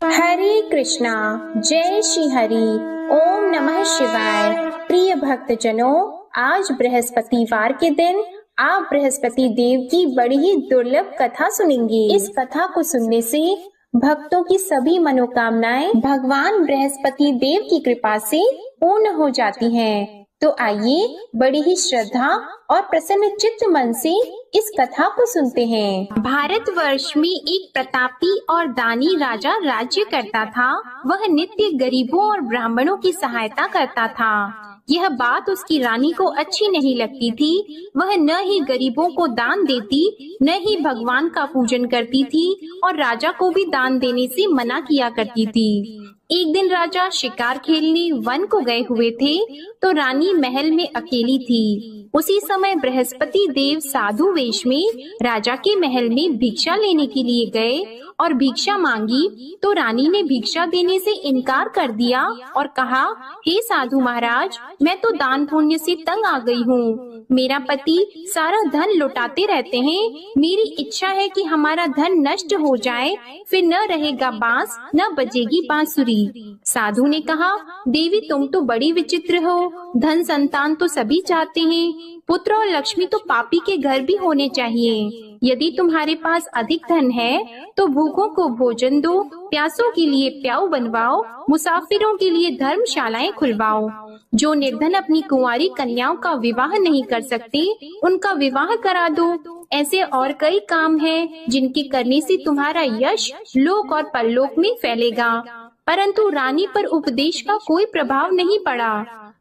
हरे कृष्णा। जय श्री हरि। ओम नमः शिवाय। प्रिय भक्तजनों, आज बृहस्पतिवार के दिन आप बृहस्पति देव की बड़ी ही दुर्लभ कथा सुनेंगे। इस कथा को सुनने से भक्तों की सभी मनोकामनाएं भगवान बृहस्पति देव की कृपा से पूर्ण हो जाती हैं। तो आइए बड़ी ही श्रद्धा और प्रसन्न चित्त मन से इस कथा को सुनते हैं। भारतवर्ष में एक प्रतापी और दानी राजा राज्य करता था। वह नित्य गरीबों और ब्राह्मणों की सहायता करता था। यह बात उसकी रानी को अच्छी नहीं लगती थी। वह न ही गरीबों को दान देती, न ही भगवान का पूजन करती थी और राजा को भी दान देने से मना किया करती थी। एक दिन राजा शिकार खेलने वन को गए हुए थे, तो रानी महल में अकेली थी। उसी समय बृहस्पति देव साधु वेश में राजा के महल में भिक्षा लेने के लिए गए और भिक्षा मांगी, तो रानी ने भिक्षा देने से इनकार कर दिया और कहा, हे साधु महाराज, मैं तो दान पुण्य से तंग आ गई हूँ। मेरा पति सारा धन लुटाते रहते हैं। मेरी इच्छा है कि हमारा धन नष्ट हो जाए, फिर न रहेगा बांस, न बजेगी बांसुरी। साधु ने कहा, देवी तुम तो बड़ी विचित्र हो। धन संतान तो सभी चाहते हैं, पुत्र और लक्ष्मी तो पापी के घर भी होने चाहिए। यदि तुम्हारे पास अधिक धन है तो भूखों को भोजन दो, प्यासों के लिए प्याऊ बनवाओ, मुसाफिरों के लिए धर्मशालाएं खुलवाओ। जो निर्धन अपनी कुंवारी कन्याओं का विवाह नहीं कर सकते, उनका विवाह करा दो। ऐसे और कई काम हैं जिनके करने से तुम्हारा यश लोक और परलोक में फैलेगा। परंतु रानी पर उपदेश का कोई प्रभाव नहीं पड़ा।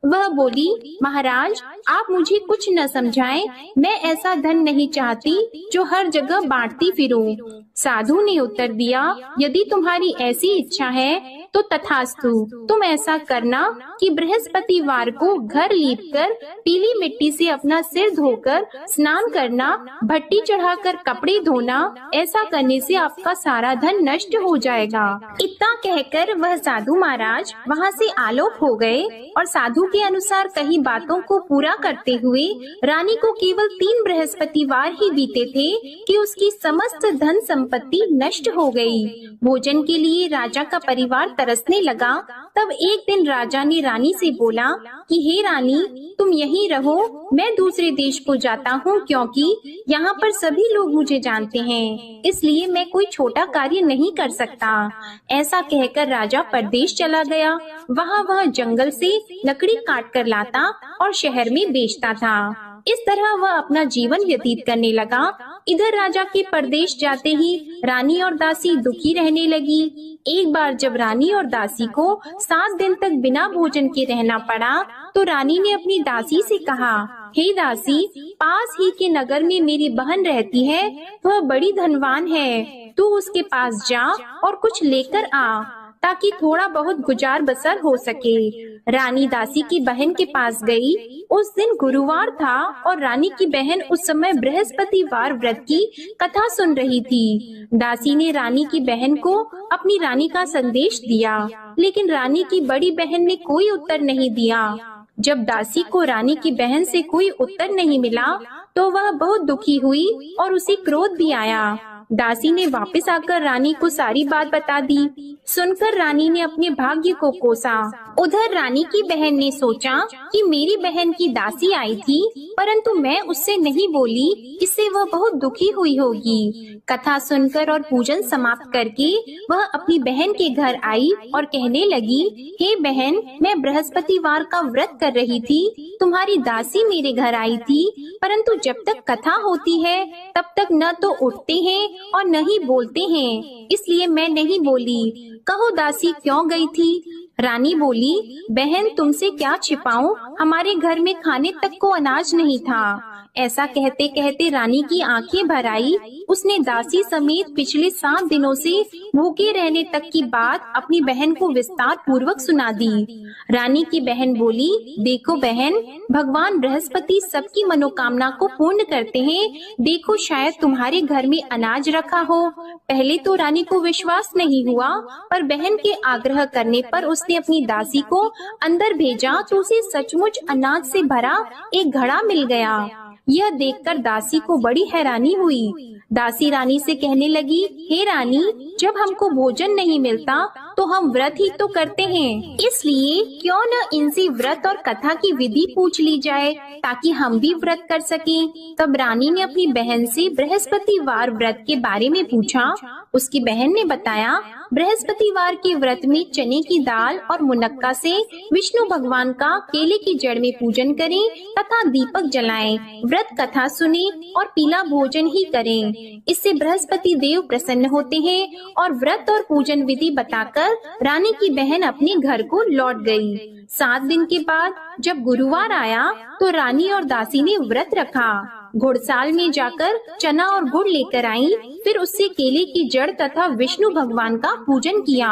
वह बोली, महाराज आप मुझे कुछ न समझाएं, मैं ऐसा धन नहीं चाहती जो हर जगह बांटती फिरूं। साधु ने उत्तर दिया, यदि तुम्हारी ऐसी इच्छा है तो तथास्तु। तुम ऐसा करना कि बृहस्पतिवार को घर लीपकर पीली मिट्टी से अपना सिर धोकर स्नान करना, भट्टी चढ़ाकर कपड़े धोना। ऐसा करने से आपका सारा धन नष्ट हो जाएगा। इतना कहकर वह साधु महाराज वहाँ से आलोक हो गए और साधु के अनुसार कही बातों को पूरा करते हुए रानी को केवल 3 बृहस्पतिवार ही बीते थे कि उसकी समस्त धन संपत्ति नष्ट हो गई। भोजन के लिए राजा का परिवार तरसने लगा। तब एक दिन राजा ने रानी से बोला कि हे रानी, तुम यहीं रहो, मैं दूसरे देश को जाता हूँ, क्योंकि यहाँ पर सभी लोग मुझे जानते हैं, इसलिए मैं कोई छोटा कार्य नहीं कर सकता। ऐसा कहकर राजा परदेश चला गया। वहाँ वह जंगल से लकड़ी काट कर लाता और शहर में बेचता था। इस तरह वह अपना जीवन व्यतीत करने लगा। इधर राजा के परदेश जाते ही रानी और दासी दुखी रहने लगी। एक बार जब रानी और दासी को 7 दिन तक बिना भोजन के रहना पड़ा, तो रानी ने अपनी दासी से कहा, हे दासी, पास ही के नगर में मेरी बहन रहती है, वह बड़ी धनवान है, तू उसके पास जा और कुछ लेकर आ, ताकि थोड़ा बहुत गुजार बसर हो सके। रानी दासी की बहन के पास गई। उस दिन गुरुवार था और रानी की बहन उस समय बृहस्पतिवार व्रत की कथा सुन रही थी। दासी ने रानी की बहन को अपनी रानी का संदेश दिया, लेकिन रानी की बड़ी बहन ने कोई उत्तर नहीं दिया। जब दासी को रानी की बहन से कोई उत्तर नहीं मिला, तो वह बहुत दुखी हुई और उसे क्रोध भी आया। दासी ने वापस आकर रानी को सारी बात बता दी। सुनकर रानी ने अपने भाग्य को कोसा। उधर रानी की बहन ने सोचा कि मेरी बहन की दासी आई थी, परंतु मैं उससे नहीं बोली, इससे वह बहुत दुखी हुई होगी। कथा सुनकर और पूजन समाप्त करके वह अपनी बहन के घर आई और कहने लगी, हे बहन, मैं बृहस्पतिवार का व्रत कर रही थी, तुम्हारी दासी मेरे घर आई थी, परंतु जब तक कथा होती है तब तक न तो उठते हैं और न ही बोलते हैं, इसलिए मैं नहीं बोली। कहो दासी क्यों गई थी? रानी बोली, बहन तुमसे क्या छिपाऊं, हमारे घर में खाने तक को अनाज नहीं था। ऐसा कहते कहते रानी की आंखें भर आई। उसने दासी समेत पिछले 7 दिनों से भूखे रहने तक की बात अपनी बहन को विस्तार पूर्वक सुना दी। रानी की बहन बोली, देखो बहन, भगवान बृहस्पति सबकी मनोकामना को पूर्ण करते हैं। देखो शायद तुम्हारे घर में अनाज रखा हो। पहले तो रानी को विश्वास नहीं हुआ, पर बहन के आग्रह करने पर उसने अपनी दासी को अंदर भेजा तो उसे सचमुच अनाज से भरा एक घड़ा मिल गया। यह देखकर दासी को बड़ी हैरानी हुई। दासी रानी से कहने लगी, हे रानी, जब हमको भोजन नहीं मिलता तो हम व्रत ही तो करते हैं, इसलिए क्यों न इनसे व्रत और कथा की विधि पूछ ली जाए ताकि हम भी व्रत कर सकें। तब रानी ने अपनी बहन से बृहस्पतिवार व्रत के बारे में पूछा। उसकी बहन ने बताया, बृहस्पतिवार के व्रत में चने की दाल और मुनक्का से विष्णु भगवान का केले की जड़ में पूजन करें तथा दीपक जलाएं, व्रत कथा सुने और पीला भोजन ही करें। इससे बृहस्पति देव प्रसन्न होते हैं। और व्रत और पूजन विधि बताकर रानी की बहन अपने घर को लौट गई। 7 दिन के बाद जब गुरुवार आया तो रानी और दासी ने व्रत रखा। घुड़साल में जाकर चना और गुड़ लेकर आई, फिर उससे केले की जड़ तथा विष्णु भगवान का पूजन किया।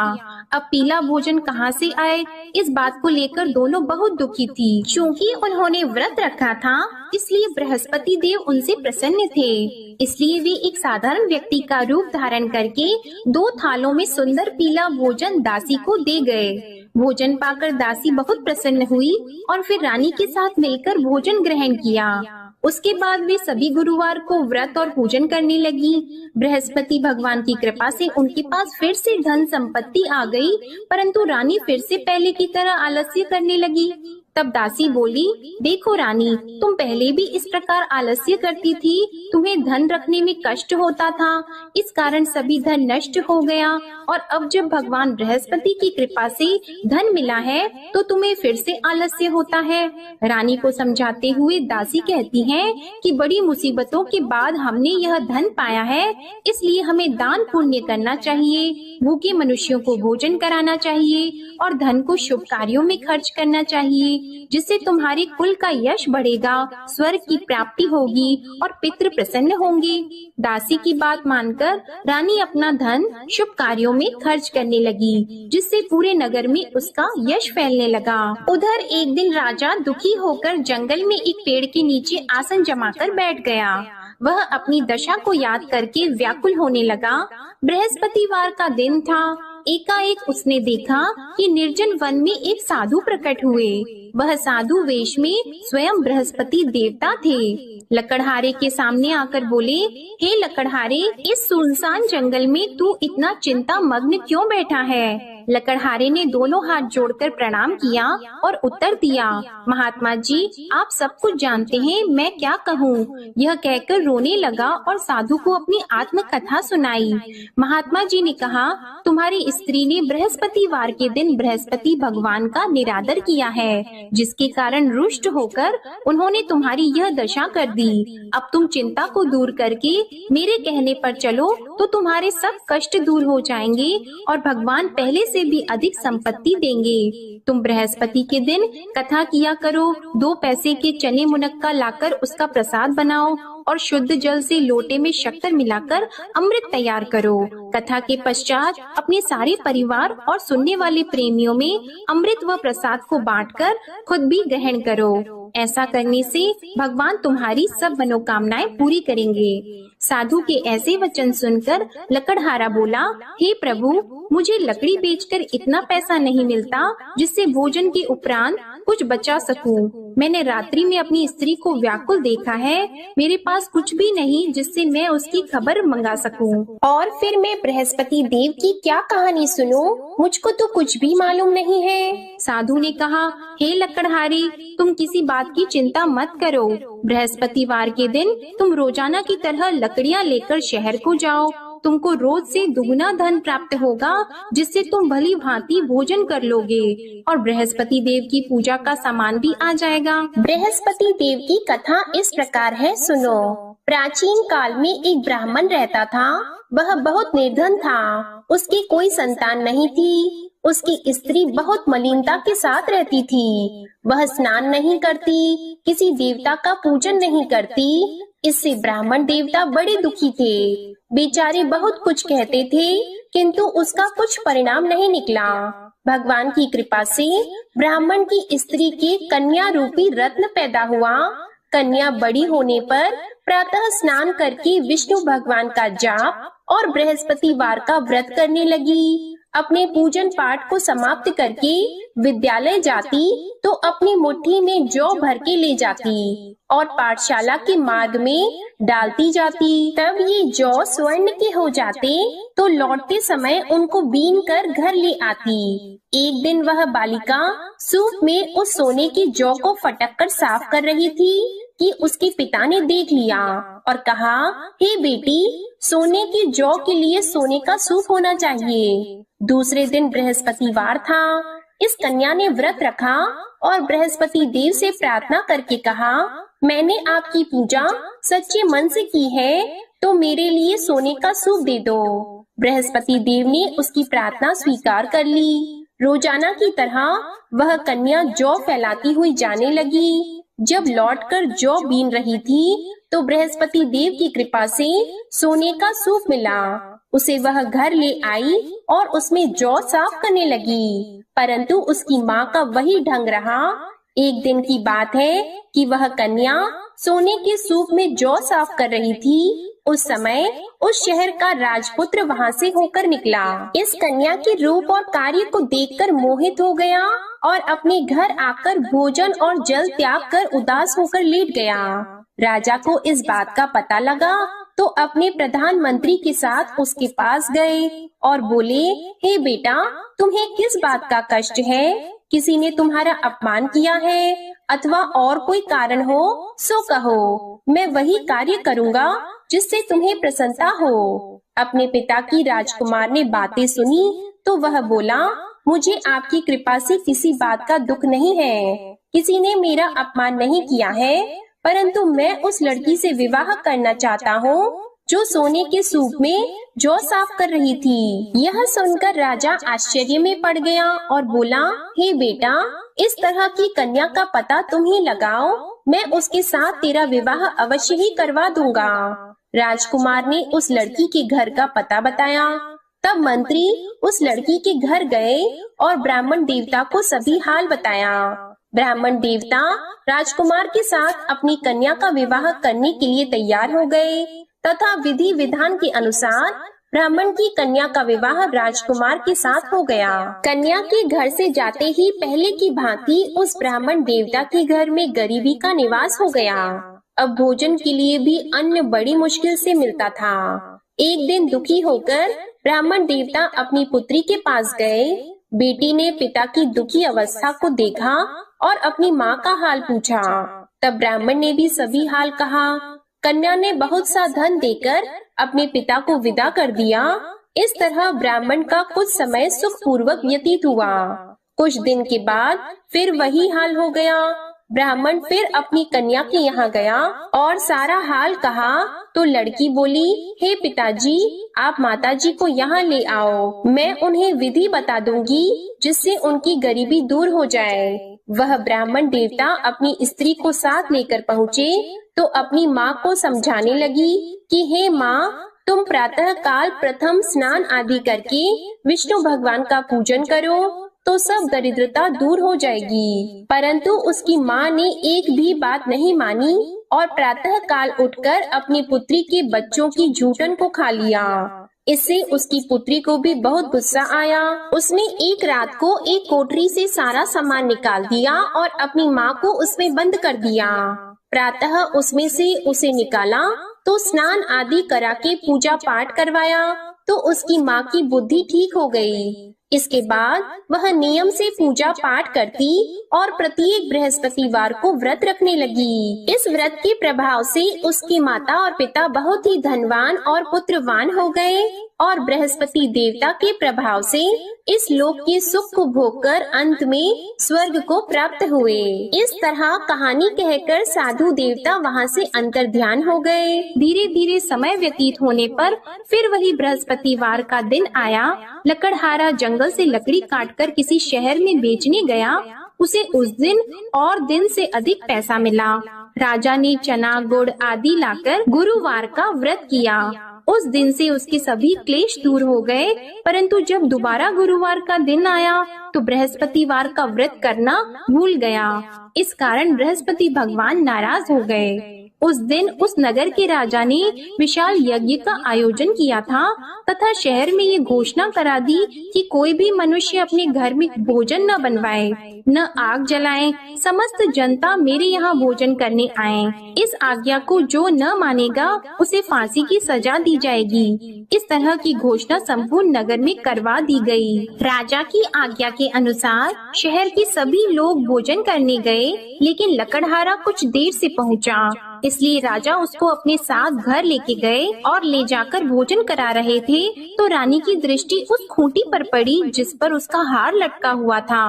अब पीला भोजन कहाँ से आए, इस बात को लेकर दोनों बहुत दुखी थी। चूँकि उन्होंने व्रत रखा था, इसलिए बृहस्पति देव उनसे प्रसन्न थे। इसलिए वे एक साधारण व्यक्ति का रूप धारण करके 2 थालों में सुंदर पीला भोजन दासी को दे गए। भोजन पाकर दासी बहुत प्रसन्न हुई और फिर रानी के साथ मिलकर भोजन ग्रहण किया। उसके बाद वे सभी गुरुवार को व्रत और पूजन करने लगी। बृहस्पति भगवान की कृपा से उनके पास फिर से धन संपत्ति आ गई, परंतु रानी फिर से पहले की तरह आलस्य करने लगी। तब दासी बोली, देखो रानी, तुम पहले भी इस प्रकार आलस्य करती थी, तुम्हें धन रखने में कष्ट होता था, इस कारण सभी धन नष्ट हो गया, और अब जब भगवान बृहस्पति की कृपा से धन मिला है तो तुम्हें फिर से आलस्य होता है। रानी को समझाते हुए दासी कहती है कि बड़ी मुसीबतों के बाद हमने यह धन पाया है, इसलिए हमें दान पुण्य करना चाहिए, भूखे मनुष्यों को भोजन कराना चाहिए और धन को शुभ कार्यों में खर्च करना चाहिए, जिससे तुम्हारे कुल का यश बढ़ेगा, स्वर्ग की प्राप्ति होगी और पितृ प्रसन्न होंगे। दासी की बात मानकर रानी अपना धन शुभ कार्यों में खर्च करने लगी, जिससे पूरे नगर में उसका यश फैलने लगा। उधर एक दिन राजा दुखी होकर जंगल में एक पेड़ के नीचे आसन जमाकर बैठ गया। वह अपनी दशा को याद करके व्याकुल होने लगा। बृहस्पतिवार का दिन था। एकाएक उसने देखा कि निर्जन वन में एक साधु प्रकट हुए। वह साधु वेश में स्वयं बृहस्पति देवता थे। लकड़हारे के सामने आकर बोले, हे लकड़हारे, इस सुनसान जंगल में तू इतना चिंता मग्न क्यों बैठा है? लकड़हारे ने दोनों हाथ जोड़कर प्रणाम किया और उत्तर दिया, महात्मा जी, आप सब कुछ जानते हैं, मैं क्या कहूँ। यह कहकर रोने लगा और साधु को अपनी आत्म कथा सुनाई। महात्मा जी ने कहा, तुम्हारी स्त्री ने बृहस्पतिवार के दिन बृहस्पति भगवान का निरादर किया है, जिसके कारण रुष्ट होकर उन्होंने तुम्हारी यह दशा कर दी। अब तुम चिंता को दूर करके मेरे कहने पर चलो तो तुम्हारे सब कष्ट दूर हो जाएंगे और भगवान पहले से भी अधिक संपत्ति देंगे। तुम बृहस्पति के दिन कथा किया करो, 2 पैसे के चने मुनक्का लाकर उसका प्रसाद बनाओ और शुद्ध जल से लोटे में शक्कर मिलाकर अमृत तैयार करो। कथा के पश्चात अपने सारे परिवार और सुनने वाले प्रेमियों में अमृत व प्रसाद को बांटकर खुद भी ग्रहण करो। ऐसा करने से भगवान तुम्हारी सब मनोकामनाएं पूरी करेंगे। साधु के ऐसे वचन सुनकर लकड़हारा बोला, हे प्रभु, मुझे लकड़ी बेचकर इतना पैसा नहीं मिलता जिससे भोजन के उपरांत कुछ बचा सकूं। मैंने रात्रि में अपनी स्त्री को व्याकुल देखा है, मेरे पास कुछ भी नहीं जिससे मैं उसकी खबर मंगा सकूं। और फिर मैं बृहस्पति देव की क्या कहानी सुनूं? मुझको तो कुछ भी मालूम नहीं है। साधु ने कहा, हे लकड़हारी, तुम किसी बात की चिंता मत करो। बृहस्पतिवार के दिन तुम रोजाना की तरह लकड़ियाँ लेकर शहर को जाओ। तुमको रोज से दुगुना धन प्राप्त होगा, जिससे तुम भली भांति भोजन कर लोगे और बृहस्पति देव की पूजा का सामान भी आ जाएगा। बृहस्पति देव की कथा इस प्रकार है, सुनो। प्राचीन काल में एक ब्राह्मण रहता था। वह बहुत निर्धन था। उसकी कोई संतान नहीं थी। उसकी स्त्री बहुत मलिनता के साथ रहती थी। वह स्नान नहीं करती, किसी देवता का पूजन नहीं करती। इससे ब्राह्मण देवता बड़े दुखी थे। बेचारे बहुत कुछ कहते थे, किंतु उसका कुछ परिणाम नहीं निकला। भगवान की कृपा से ब्राह्मण की स्त्री के कन्या रूपी रत्न पैदा हुआ। कन्या बड़ी होने पर प्रातः स्नान करके विष्णु भगवान का जाप और बृहस्पतिवार का व्रत करने लगी। अपने पूजन पाठ को समाप्त करके विद्यालय जाती तो अपनी मुट्ठी में जौ भर के ले जाती और पाठशाला के मार्ग में डालती जाती। तब ये जौ स्वर्ण के हो जाते तो लौटते समय उनको बीन कर घर ले आती। एक दिन वह बालिका सूप में उस सोने की जौ को फटक कर साफ कर रही थी कि उसके पिता ने देख लिया और कहा, हे बेटी, सोने की जौ के लिए सोने का सूप होना चाहिए। दूसरे दिन बृहस्पतिवार था। इस कन्या ने व्रत रखा और बृहस्पति देव से प्रार्थना करके कहा, मैंने आपकी पूजा सच्चे मन से की है तो मेरे लिए सोने का सूप दे दो। बृहस्पति देव ने उसकी प्रार्थना स्वीकार कर ली। रोजाना की तरह वह कन्या जौ फैलाती हुई जाने लगी। जब लौटकर जौ बीन रही थी तो बृहस्पति देव की कृपा से सोने का सूप मिला। उसे वह घर ले आई और उसमें जौ साफ करने लगी, परंतु उसकी माँ का वही ढंग रहा। एक दिन की बात है कि वह कन्या सोने के सूप में जौ साफ कर रही थी। उस समय उस शहर का राजपुत्र वहाँ से होकर निकला। इस कन्या के रूप और कार्य को देखकर मोहित हो गया और अपने घर आकर भोजन और जल त्याग कर उदास होकर लेट गया। राजा को इस बात का पता लगा तो अपने प्रधानमंत्री के साथ उसके पास गए और बोले, हे बेटा, तुम्हें किस बात का कष्ट है? किसी ने तुम्हारा अपमान किया है अथवा और कोई कारण हो सो कहो, मैं वही कार्य करूँगा जिससे तुम्हें प्रसन्नता हो। अपने पिता की राजकुमार ने बातें सुनी तो वह बोला, मुझे आपकी कृपा से किसी बात का दुख नहीं है। किसी ने मेरा अपमान नहीं किया है, परंतु मैं उस लड़की से विवाह करना चाहता हूँ जो सोने के सूप में जौ साफ कर रही थी। यह सुनकर राजा आश्चर्य में पड़ गया और बोला, हे बेटा, इस तरह की कन्या का पता तुम ही लगाओ, मैं उसके साथ तेरा विवाह अवश्य ही करवा दूंगा। राजकुमार ने उस लड़की के घर का पता बताया। तब मंत्री उस लड़की के घर गए और ब्राह्मण देवता को सभी हाल बताया। ब्राह्मण देवता राजकुमार के साथ अपनी कन्या का विवाह करने के लिए तैयार हो गए तथा विधि विधान के अनुसार ब्राह्मण की कन्या का विवाह राजकुमार के साथ हो गया। कन्या के घर से जाते ही पहले की भांति उस ब्राह्मण देवता के घर में गरीबी का निवास हो गया। अब भोजन के लिए भी अन्न बड़ी मुश्किल से मिलता था। एक दिन दुखी होकर ब्राह्मण देवता अपनी पुत्री के पास गए। बेटी ने पिता की दुखी अवस्था को देखा और अपनी माँ का हाल पूछा। तब ब्राह्मण ने भी सभी हाल कहा। कन्या ने बहुत सा धन देकर अपने पिता को विदा कर दिया। इस तरह ब्राह्मण का कुछ समय सुखपूर्वक व्यतीत हुआ। कुछ दिन के बाद फिर वही हाल हो गया। ब्राह्मण फिर अपनी कन्या के यहाँ गया और सारा हाल कहा तो लड़की बोली, हे पिताजी, आप माताजी को यहाँ ले आओ, मैं उन्हें विधि बता दूंगी जिससे उनकी गरीबी दूर हो जाए। वह ब्राह्मण देवता अपनी स्त्री को साथ लेकर पहुँचे तो अपनी माँ को समझाने लगी कि हे माँ, तुम प्रातः काल प्रथम स्नान आदि करके विष्णु भगवान का पूजन करो तो सब दरिद्रता दूर हो जाएगी। परंतु उसकी माँ ने एक भी बात नहीं मानी और प्रातः काल उठकर अपनी पुत्री के बच्चों की जूठन को खा लिया। इससे उसकी पुत्री को भी बहुत गुस्सा आया। उसने एक रात को एक कोठरी से सारा सामान निकाल दिया और अपनी माँ को उसमें बंद कर दिया। प्रातः उसमें से उसे निकाला तो स्नान आदि करा के पूजा पाठ करवाया तो उसकी माँ की बुद्धि ठीक हो गई। इसके बाद वह नियम से पूजा पाठ करती और प्रत्येक बृहस्पतिवार को व्रत रखने लगी। इस व्रत के प्रभाव से उसकी माता और पिता बहुत ही धनवान और पुत्रवान हो गए और बृहस्पति देवता के प्रभाव से इस लोक के सुख को भोगकर अंत में स्वर्ग को प्राप्त हुए। इस तरह कहानी कहकर साधु देवता वहाँ से अंतर ध्यान हो गए। धीरे धीरे समय व्यतीत होने पर फिर वही बृहस्पतिवार का दिन आया। लकड़हारा जंगल से लकड़ी काटकर किसी शहर में बेचने गया। उसे उस दिन और दिन से अधिक पैसा मिला। राजा ने चना गुड़ आदि लाकर गुरुवार का व्रत किया। उस दिन से उसके सभी क्लेश दूर हो गए। परंतु जब दोबारा गुरुवार का दिन आया तो बृहस्पतिवार का व्रत करना भूल गया। इस कारण बृहस्पति भगवान नाराज हो गए। उस दिन उस नगर के राजा ने विशाल यज्ञ का आयोजन किया था तथा शहर में ये घोषणा करा दी कि कोई भी मनुष्य अपने घर में भोजन न बनवाए, न आग जलाए। समस्त जनता मेरे यहाँ भोजन करने आए। इस आज्ञा को जो न मानेगा उसे फांसी की सजा दी जाएगी। इस तरह की घोषणा संपूर्ण नगर में करवा दी गई। राजा की आज्ञा के अनुसार शहर के सभी लोग भोजन करने गए, लेकिन लकड़हारा कुछ देर से पहुँचा, इसलिए राजा उसको अपने साथ घर लेके गए और ले जाकर भोजन करा रहे थे तो रानी की दृष्टि उस खूंटी पर पड़ी जिस पर उसका हार लटका हुआ था।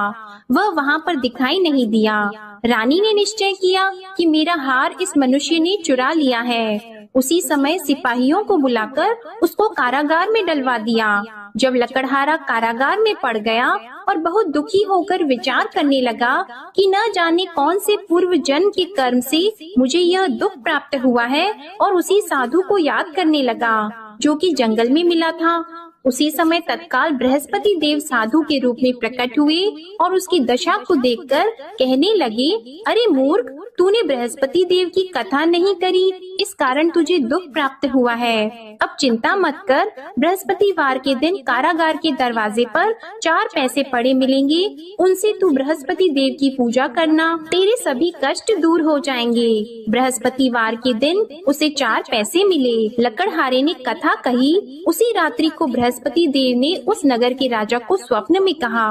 वह वहाँ पर दिखाई नहीं दिया। रानी ने निश्चय किया कि मेरा हार इस मनुष्य ने चुरा लिया है। उसी समय सिपाहियों को बुलाकर उसको कारागार में डलवा दिया। जब लकड़हारा कारागार में पड़ गया और बहुत दुखी होकर विचार करने लगा कि न जाने कौन से पूर्व जन्म के कर्म से मुझे यह दुख प्राप्त हुआ है, और उसी साधु को याद करने लगा जो कि जंगल में मिला था। उसी समय तत्काल बृहस्पति देव साधु के रूप में प्रकट हुए और उसकी दशा को देखकर कहने लगे, अरे मूर्ख, तूने बृहस्पति देव की कथा नहीं करी, इस कारण तुझे दुख प्राप्त हुआ है। अब चिंता मत कर, बृहस्पतिवार के दिन कारागार के दरवाजे पर 4 पैसे पड़े मिलेंगे, उनसे तू बृहस्पति देव की पूजा करना, तेरे सभी कष्ट दूर हो जाएंगे। बृहस्पतिवार के दिन उसे 4 पैसे मिले। लकड़हारे ने कथा कही। उसी रात्रि को बृहस्पति देव ने उस नगर के राजा को स्वप्न में कहा,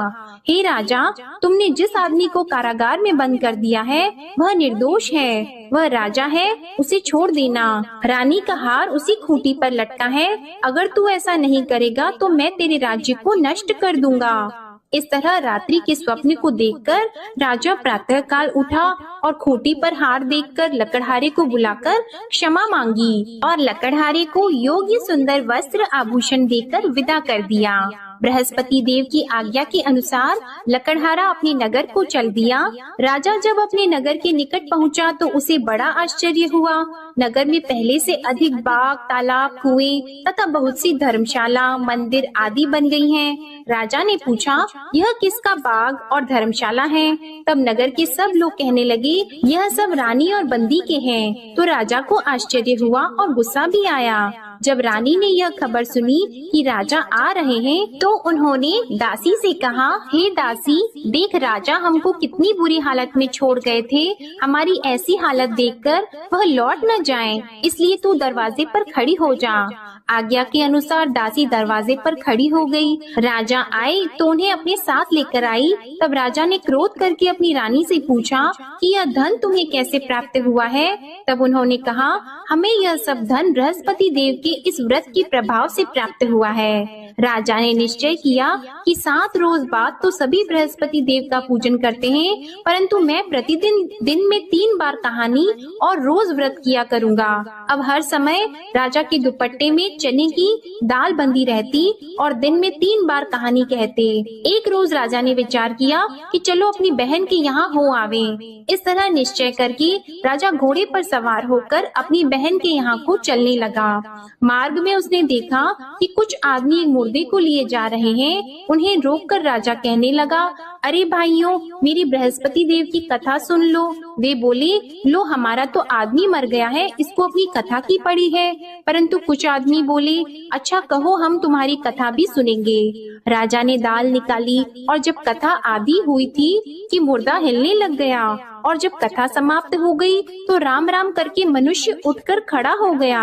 हे राजा, तुमने जिस आदमी को कारागार में बंद कर दिया है वह निर्दोष है, वह राजा है, उसे छोड़ देना। रानी का हार उसी खूंटी पर लटका है, अगर तू ऐसा नहीं करेगा तो मैं तेरे राज्य को नष्ट कर दूंगा। इस तरह रात्रि के स्वप्न को देखकर राजा प्रातः काल उठा और खूंटी पर हार देखकर लकड़हारे को बुलाकर क्षमा मांगी और लकड़हारे को योग्य सुंदर वस्त्र आभूषण देकर विदा कर दिया। बृहस्पति देव की आज्ञा के अनुसार लकड़हारा अपने नगर को चल दिया। राजा जब अपने नगर के निकट पहुंचा तो उसे बड़ा आश्चर्य हुआ। नगर में पहले से अधिक बाग, तालाब, कुएं तथा बहुत सी धर्मशाला, मंदिर आदि बन गई हैं। राजा ने पूछा, यह किसका बाग और धर्मशाला है? तब नगर के सब लोग कहने लगे, यह सब रानी और बंदी के हैं। तो राजा को आश्चर्य हुआ और गुस्सा भी आया। जब रानी ने यह खबर सुनी कि राजा आ रहे हैं तो उन्होंने दासी से कहा, हे दासी, देख राजा हमको कितनी बुरी हालत में छोड़ गए थे। हमारी ऐसी हालत देखकर वह लौट न जाएं, इसलिए तू दरवाजे पर खड़ी हो जा। आज्ञा के अनुसार दासी दरवाजे पर खड़ी हो गई। राजा आए तो उन्हें अपने साथ लेकर आई। तब राजा ने क्रोध करके अपनी रानी से पूछा कि यह धन तुम्हें कैसे प्राप्त हुआ है? तब उन्होंने कहा, हमें यह सब धन बृहस्पति देव के इस व्रत के प्रभाव से प्राप्त हुआ है। राजा ने निश्चय किया कि 7 रोज बाद तो सभी बृहस्पति देव का पूजन करते हैं, परंतु मैं प्रतिदिन दिन में 3 बार कहानी और रोज व्रत किया करूँगा। अब हर समय राजा के दुपट्टे में चने की दाल बंधी रहती और दिन में 3 बार कहानी कहते। एक रोज राजा ने विचार किया कि चलो अपनी बहन के यहाँ हो आवे। इस तरह निश्चय करके राजा घोड़े पर सवार होकर अपनी बहन के यहाँ को चलने लगा। मार्ग में उसने देखा कि कुछ आदमी एक मुर्दे को लिए जा रहे हैं। उन्हें रोककर राजा कहने लगा, अरे भाइयों, मेरी बृहस्पति देव की कथा सुन लो। वे बोले, लो हमारा तो आदमी मर गया है, इसको अपनी कथा की पड़ी है। परंतु कुछ आदमी बोले, अच्छा कहो, हम तुम्हारी कथा भी सुनेंगे। राजा ने दाल निकाली और जब कथा आधी हुई थी कि मुर्दा हिलने लग गया, और जब कथा समाप्त हो गई तो राम राम करके मनुष्य उठकर खड़ा हो गया।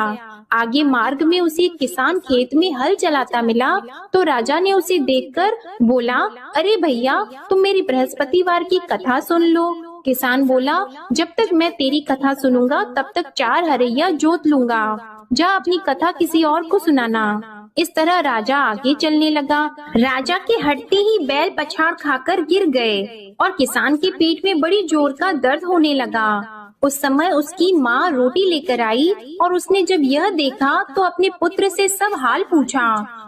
आगे मार्ग में उसे एक किसान खेत में हल चलाता मिला तो राजा ने उसे देखकर बोला, अरे भैया, तुम मेरी बृहस्पतिवार की कथा सुन लो। किसान बोला, जब तक मैं तेरी कथा सुनूंगा तब तक 4 हरैया जोत लूंगा। जा अपनी कथा किसी और को सुनाना। इस तरह राजा आगे चलने लगा। राजा के हटते ही बैल पछाड़ खाकर गिर गए और किसान के पेट में बड़ी जोर का दर्द होने लगा। उस समय उसकी माँ रोटी लेकर आई और उसने जब यह देखा तो अपने पुत्र से सब हाल पूछा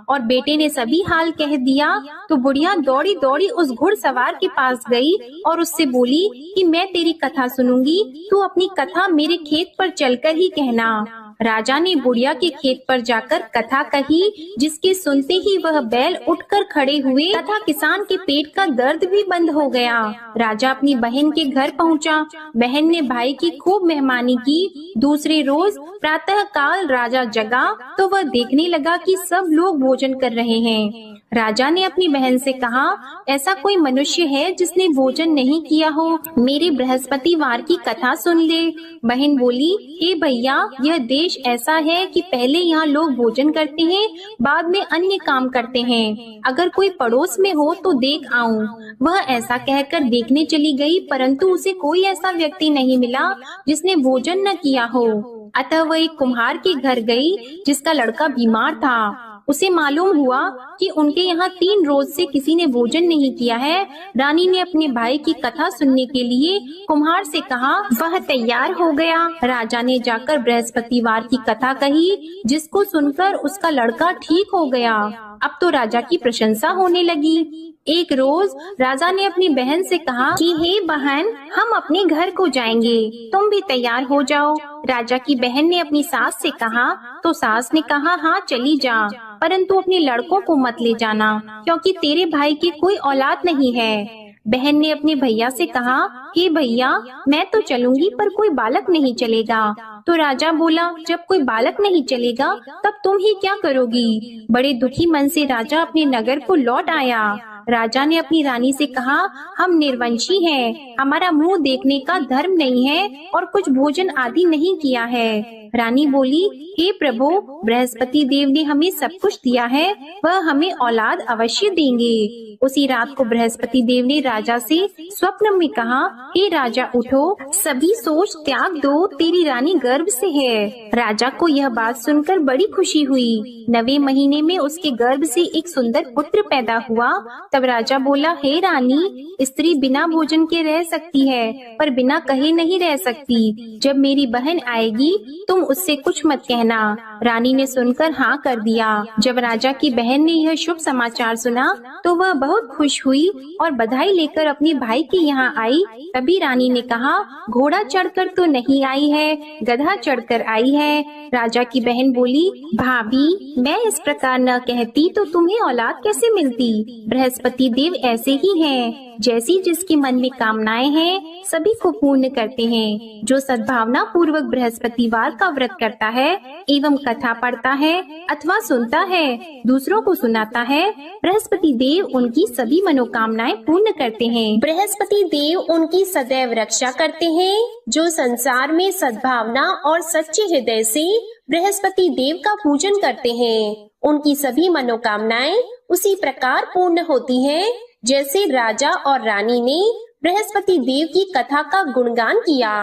और बेटे ने सभी हाल कह दिया। तो बुढ़िया दौड़ी दौड़ी उस घुड़सवार के पास गई और उससे बोली कि मैं तेरी कथा सुनूंगी, तू अपनी कथा मेरे खेत पर चलकर ही कहना। राजा ने बुढ़िया के खेत पर जाकर कथा कही, जिसके सुनते ही वह बैल उठकर खड़े हुए तथा किसान के पेट का दर्द भी बंद हो गया। राजा अपनी बहन के घर पहुंचा। बहन ने भाई की खूब मेहमानी की। दूसरे रोज प्रातः काल राजा जगा तो वह देखने लगा कि सब लोग भोजन कर रहे हैं। राजा ने अपनी बहन से कहा, ऐसा कोई मनुष्य है जिसने भोजन नहीं किया हो? मेरे बृहस्पतिवार की कथा सुन ले। बहन बोली, हे भैया, यह देश ऐसा है कि पहले यहाँ लोग भोजन करते हैं, बाद में अन्य काम करते हैं। अगर कोई पड़ोस में हो तो देख आऊं। वह ऐसा कहकर देखने चली गई, परंतु उसे कोई ऐसा व्यक्ति नहीं मिला जिसने भोजन न किया हो। अतः वह एक कुम्हार के घर गई जिसका लड़का बीमार था। उसे मालूम हुआ कि उनके यहाँ 3 रोज से किसी ने भोजन नहीं किया है। रानी ने अपने भाई की कथा सुनने के लिए कुम्हार से कहा। वह तैयार हो गया। राजा ने जाकर बृहस्पतिवार की कथा कही, जिसको सुनकर उसका लड़का ठीक हो गया। अब तो राजा की प्रशंसा होने लगी। एक रोज राजा ने अपनी बहन से कहा कि हे बहन, हम अपने घर को जाएंगे, तुम भी तैयार हो जाओ। राजा की बहन ने अपनी सास से कहा तो सास ने कहा, हाँ चली जा, परंतु अपने लड़कों को मत ले जाना, क्योंकि तेरे भाई की कोई औलाद नहीं है। बहन ने अपने भैया से कहा, हे भैया, मैं तो चलूंगी पर कोई बालक नहीं चलेगा। तो राजा बोला, जब कोई बालक नहीं चलेगा तब तुम ही क्या करोगी? बड़े दुखी मन से राजा अपने नगर को लौट आया। राजा ने अपनी रानी से कहा, हम निर्वंशी हैं, हमारा मुंह देखने का धर्म नहीं है और कुछ भोजन आदि नहीं किया है। रानी बोली, हे प्रभु, बृहस्पति देव ने हमें सब कुछ दिया है, वह हमें औलाद अवश्य देंगे। उसी रात को बृहस्पति देव ने राजा से स्वप्न में कहा, हे राजा उठो, सभी सोच त्याग दो, तेरी रानी गर्भ से है। राजा को यह बात सुनकर बड़ी खुशी हुई। 9वें महीने में उसके गर्भ से एक सुंदर पुत्र पैदा हुआ। तब राजा बोला, हे रानी, स्त्री बिना भोजन के रह सकती है, पर बिना कहे नहीं रह सकती। जब मेरी बहन आएगी तुम उससे कुछ मत कहना। रानी ने सुनकर हाँ कर दिया। जब राजा की बहन ने यह शुभ समाचार सुना तो वह बहुत खुश हुई और बधाई लेकर अपने भाई के यहाँ आई। तभी रानी ने कहा, घोड़ा चढ़कर तो नहीं आई है, गधा चढ़कर आई है। राजा की बहन बोली, भाभी, मैं इस प्रकार न कहती तो तुम्हें औलाद कैसे मिलती? बृहस्पति देव ऐसे ही हैं, जैसी जिसके मन में कामनाएं हैं सभी को पूर्ण करते हैं। जो सद्भावना पूर्वक बृहस्पतिवार का व्रत करता है एवं कथा पढ़ता है अथवा सुनता है, दूसरों को सुनाता है, बृहस्पति देव उनकी सभी मनोकामनाएं पूर्ण करते हैं। बृहस्पति देव उनकी सदैव रक्षा करते हैं। जो संसार में सद्भावना और सच्चे हृदय से बृहस्पति देव का पूजन करते हैं, उनकी सभी मनोकामनाएं उसी प्रकार पूर्ण होती हैं जैसे राजा और रानी ने बृहस्पति देव की कथा का गुणगान किया।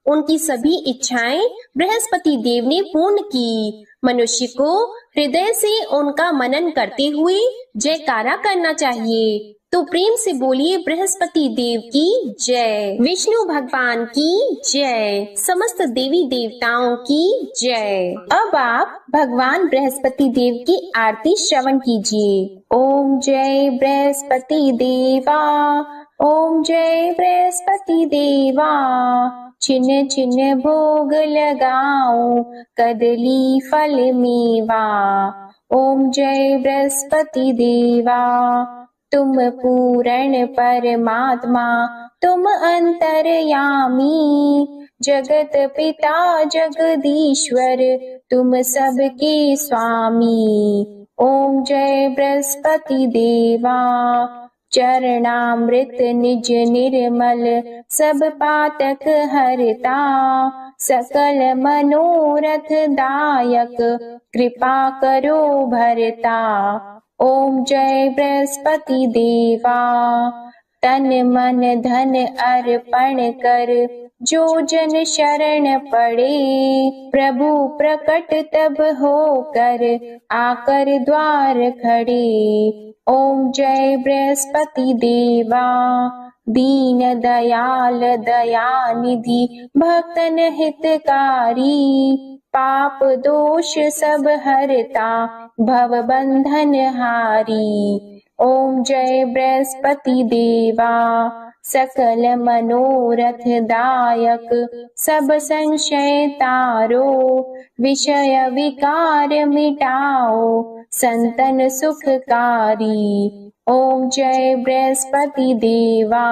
उनकी सभी इच्छाएं बृहस्पति देव ने पूर्ण की। मनुष्य को हृदय से उनका मनन करते हुए जयकारा करना चाहिए। तो प्रेम से बोलिए, बृहस्पति देव की जय, विष्णु भगवान की जय, समस्त देवी देवताओं की जय। अब आप भगवान बृहस्पति देव की आरती श्रवण कीजिए। ओम जय बृहस्पति देवा, ओम जय बृहस्पति देवा, छिन छिन भोग लगाऊं कदली फल मेवा। ओम जय बृहस्पति देवा, तुम पूर्ण परमात्मा, तुम अंतर्यामी, जगत पिता जगदीश्वर, तुम सबके स्वामी। ओम जय बृहस्पति देवा, चरणामृत निज निर्मल, सब पातक हरता, सकल मनोरथ दायक, कृपा करो भरता। ओम जय बृहस्पति देवा, तन मन धन अर्पण कर, जो जन शरण पड़े, प्रभु प्रकट तब होकर, आकर द्वार खड़े। ओम जय बृहस्पति देवा, दीन दयाल दयानिधि, भक्तन हितकारी, पाप दोष सब हरता, भव बंधन हारी। ओम जय बृहस्पति देवा, सकल मनोरथ दायक सब संशय तारो, विषय विकार मिटाओ संतन सुखकारी। ओम जय बृहस्पति देवा,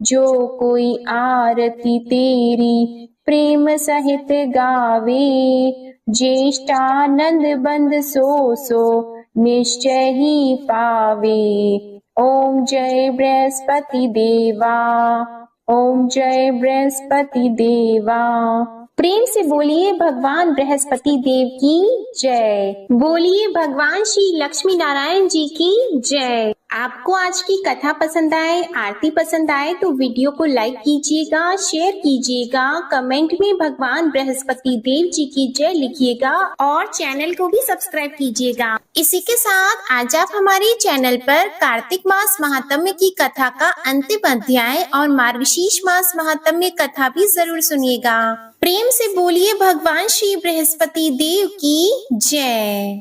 जो कोई आरती तेरी प्रेम सहित गावे, ज्येष्ठानंद बंद सो निश्चय ही पावे। ओम जय बृहस्पति देवा, ओम जय बृहस्पति देवा। प्रेम से बोलिए भगवान बृहस्पति देव की जय। बोलिए भगवान श्री लक्ष्मी नारायण जी की जय। आपको आज की कथा पसंद आए, आरती पसंद आए तो वीडियो को लाइक कीजिएगा, शेयर कीजिएगा, कमेंट में भगवान बृहस्पति देव जी की जय लिखिएगा और चैनल को भी सब्सक्राइब कीजिएगा। इसी के साथ आज आप हमारे चैनल पर कार्तिक मास महात्म्य की कथा का अंतिम अध्याय और मार्गशीर्ष मास महात्म्य कथा भी जरूर सुनिएगा। प्रेम से बोलिए भगवान श्री बृहस्पति देव की जय।